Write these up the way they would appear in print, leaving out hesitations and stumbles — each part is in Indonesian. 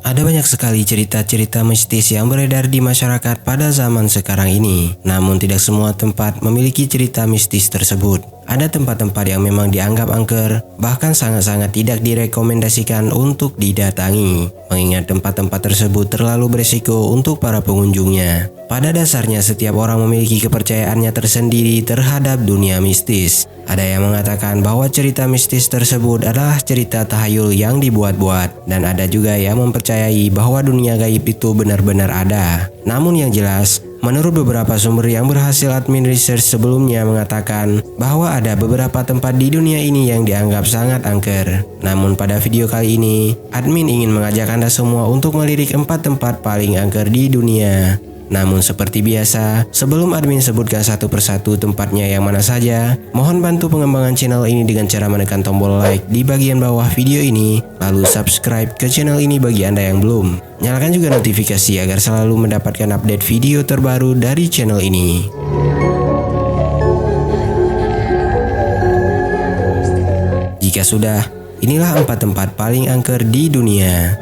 Ada banyak sekali cerita-cerita mistis yang beredar di masyarakat pada zaman sekarang ini. Namun tidak semua tempat memiliki cerita mistis tersebut. Ada tempat-tempat yang memang dianggap angker, bahkan sangat-sangat tidak direkomendasikan untuk didatangi, mengingat tempat-tempat tersebut terlalu beresiko untuk para pengunjungnya. Pada dasarnya setiap orang memiliki kepercayaannya tersendiri terhadap dunia mistis. Ada yang mengatakan bahwa cerita mistis tersebut adalah cerita tahayul yang dibuat-buat, dan ada juga yang mempercayai bahwa dunia gaib itu benar-benar ada. Namun yang jelas, menurut beberapa sumber yang berhasil admin research sebelumnya mengatakan bahwa ada beberapa tempat di dunia ini yang dianggap sangat angker. Namun pada video kali ini, admin ingin mengajak Anda semua untuk melirik 4 tempat paling angker di dunia. Namun seperti biasa, sebelum admin sebutkan satu persatu tempatnya yang mana saja, mohon bantu pengembangan channel ini dengan cara menekan tombol like di bagian bawah video ini, lalu subscribe ke channel ini bagi Anda yang belum. Nyalakan juga notifikasi agar selalu mendapatkan update video terbaru dari channel ini. Jika sudah, inilah 4 tempat paling angker di dunia.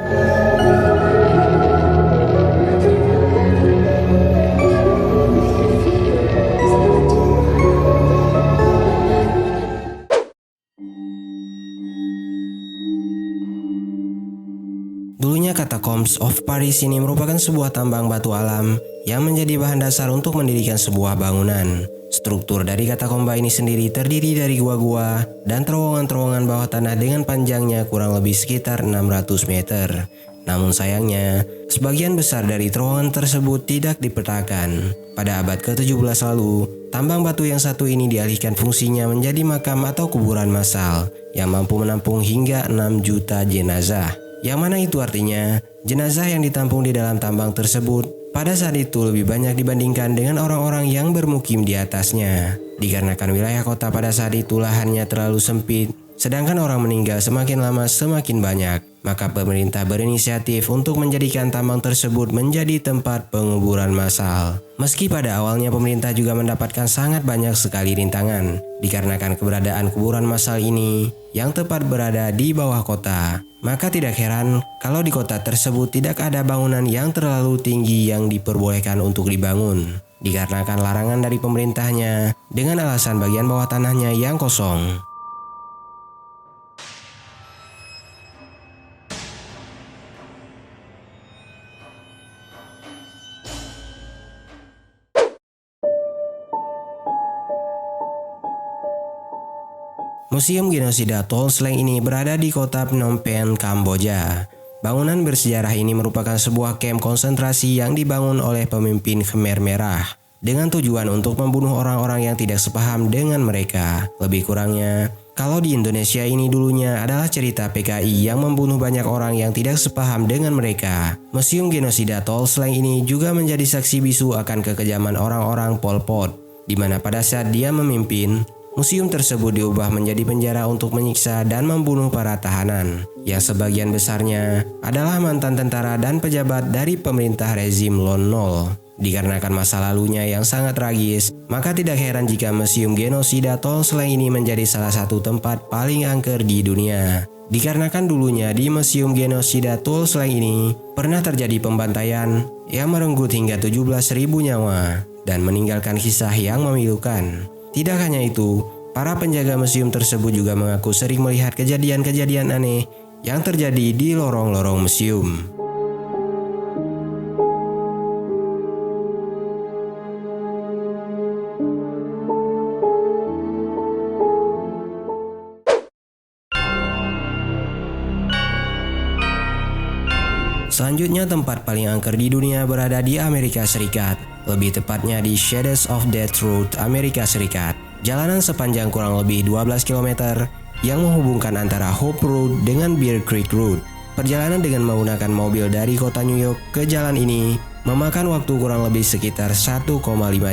Dulunya Catacombs of Paris ini merupakan sebuah tambang batu alam yang menjadi bahan dasar untuk mendirikan sebuah bangunan. Struktur dari katakomba ini sendiri terdiri dari gua-gua dan terowongan-terowongan bawah tanah dengan panjangnya kurang lebih sekitar 600 meter. Namun sayangnya, sebagian besar dari terowongan tersebut tidak dipetakan. Pada abad ke-17 lalu, tambang batu yang satu ini dialihkan fungsinya menjadi makam atau kuburan massal yang mampu menampung hingga 6 juta jenazah. Yang mana itu artinya, jenazah yang ditampung di dalam tambang tersebut pada saat itu lebih banyak dibandingkan dengan orang-orang yang bermukim di atasnya. Dikarenakan wilayah kota pada saat itu lahannya terlalu sempit, sedangkan orang meninggal semakin lama semakin banyak, maka pemerintah berinisiatif untuk menjadikan tambang tersebut menjadi tempat penguburan massal. Meski pada awalnya pemerintah juga mendapatkan sangat banyak sekali rintangan, dikarenakan keberadaan kuburan massal ini yang tepat berada di bawah kota, maka tidak heran kalau di kota tersebut tidak ada bangunan yang terlalu tinggi yang diperbolehkan untuk dibangun, dikarenakan larangan dari pemerintahnya dengan alasan bagian bawah tanahnya yang kosong. Museum Genosida Tuol Sleng ini berada di kota Phnom Penh, Kamboja. Bangunan bersejarah ini merupakan sebuah kamp konsentrasi yang dibangun oleh pemimpin Khmer Merah dengan tujuan untuk membunuh orang-orang yang tidak sepaham dengan mereka. Lebih kurangnya, kalau di Indonesia ini dulunya adalah cerita PKI yang membunuh banyak orang yang tidak sepaham dengan mereka. Museum Genosida Tuol Sleng ini juga menjadi saksi bisu akan kekejaman orang-orang Pol Pot, di mana pada saat dia memimpin, museum tersebut diubah menjadi penjara untuk menyiksa dan membunuh para tahanan, yang sebagian besarnya adalah mantan tentara dan pejabat dari pemerintah rezim Lon Nol. Dikarenakan masa lalunya yang sangat tragis, maka tidak heran jika Museum Genosida Tuol Sleng ini menjadi salah satu tempat paling angker di dunia. Dikarenakan dulunya di Museum Genosida Tuol Sleng ini pernah terjadi pembantaian yang merenggut hingga 17.000 nyawa dan meninggalkan kisah yang memilukan. Tidak hanya itu, para penjaga museum tersebut juga mengaku sering melihat kejadian-kejadian aneh yang terjadi di lorong-lorong museum. Selanjutnya, tempat paling angker di dunia berada di Amerika Serikat, lebih tepatnya di Shadows of Death Road, Amerika Serikat. Jalanan sepanjang kurang lebih 12 km yang menghubungkan antara Hope Road dengan Bear Creek Road. Perjalanan dengan menggunakan mobil dari kota New York ke jalan ini memakan waktu kurang lebih sekitar 1,5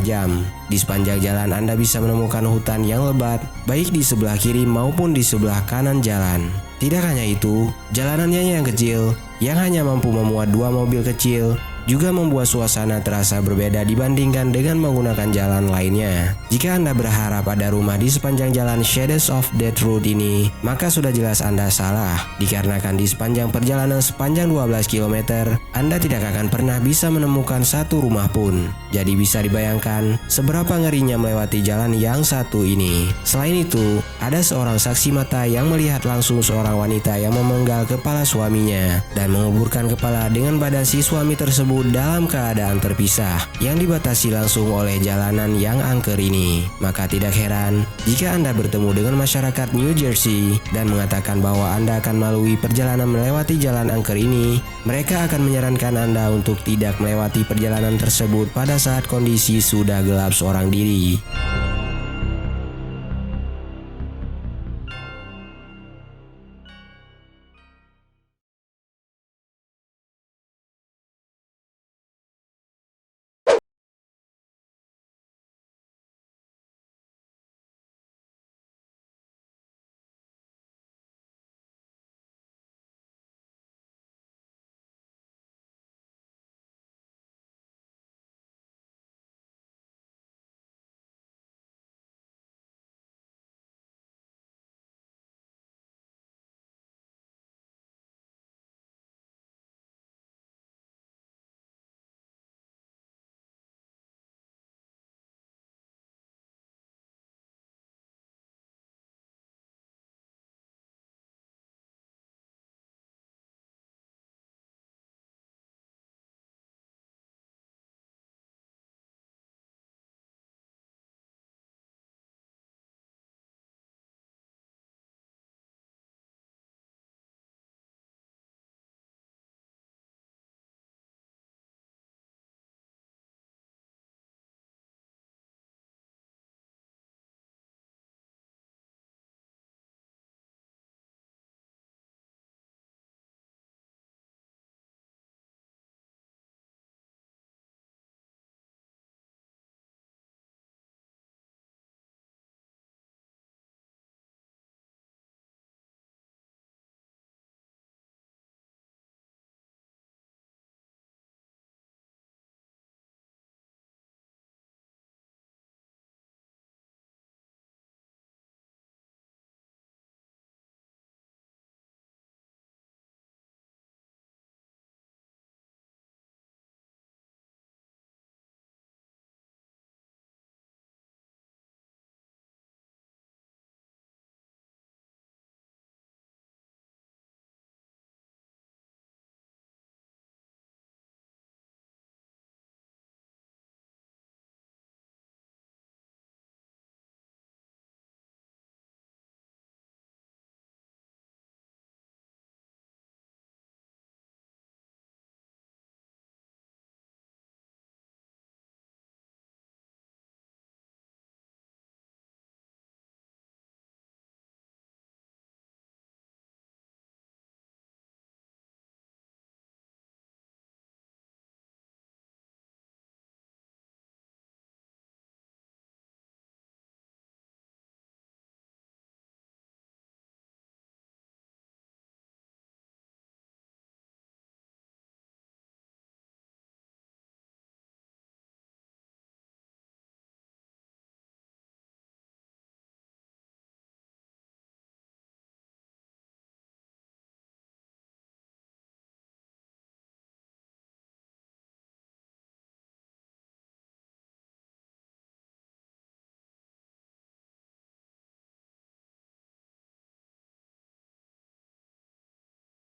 jam. Di sepanjang jalan Anda bisa menemukan hutan yang lebat, baik di sebelah kiri maupun di sebelah kanan jalan. Tidak hanya itu, jalanannya yang kecil, yang hanya mampu memuat 2 mobil kecil, juga membuat suasana terasa berbeda dibandingkan dengan menggunakan jalan lainnya. Jika Anda berharap ada rumah di sepanjang jalan Shadows of Death Road ini, maka sudah jelas Anda salah, dikarenakan di sepanjang perjalanan sepanjang 12 km, Anda tidak akan pernah bisa menemukan satu rumah pun. Jadi bisa dibayangkan seberapa ngerinya melewati jalan yang satu ini. Selain itu, ada seorang saksi mata yang melihat langsung seorang wanita yang memenggal kepala suaminya dan menguburkan kepala dengan badan si suami tersebut dalam keadaan terpisah yang dibatasi langsung oleh jalanan yang angker ini. Maka tidak heran jika Anda bertemu dengan masyarakat New Jersey dan mengatakan bahwa Anda akan melalui perjalanan melewati jalan angker ini, mereka akan menyarankan Anda untuk tidak melewati perjalanan tersebut pada saat kondisi sudah gelap seorang diri.